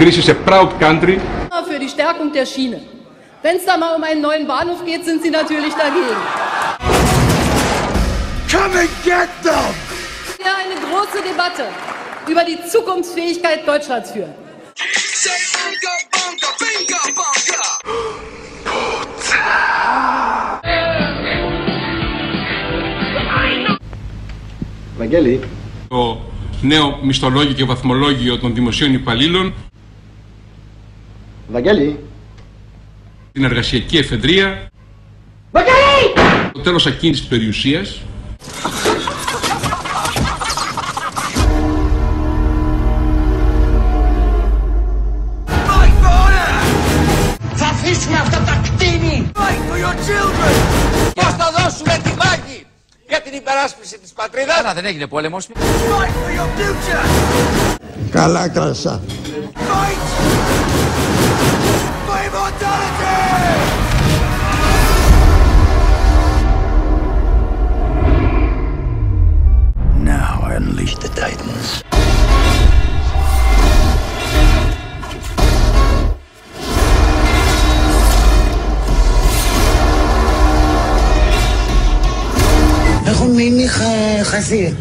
Greece is a proud country. Für die Stärkung der Schiene. Wenn es da mal um einen neuen Bahnhof geht, sind Sie natürlich dagegen. Come and get them! Wir eine große Debatte über die Zukunftsfähigkeit Deutschlands führen. Βαγγέλη. Το νέο μισθολόγιο και βαθμολόγιο των δημοσίων υπαλλήλων. Βαγγέλη. Την εργασιακή εφεδρεία. Βαγγέλη! Το τέλος ακίνητης περιουσίας. Θα αφήσουμε αυτά τα κτίνη! Fight for your children! Πώς θα δώσουμε τη μάχη για την υπεράσπιση της πατρίδας? Άρα δεν έγινε πόλεμος. Fight for your future! Καλά κράσα. Fight for immortality! Now I unleash the Titans. Έχω μείνει χαζή.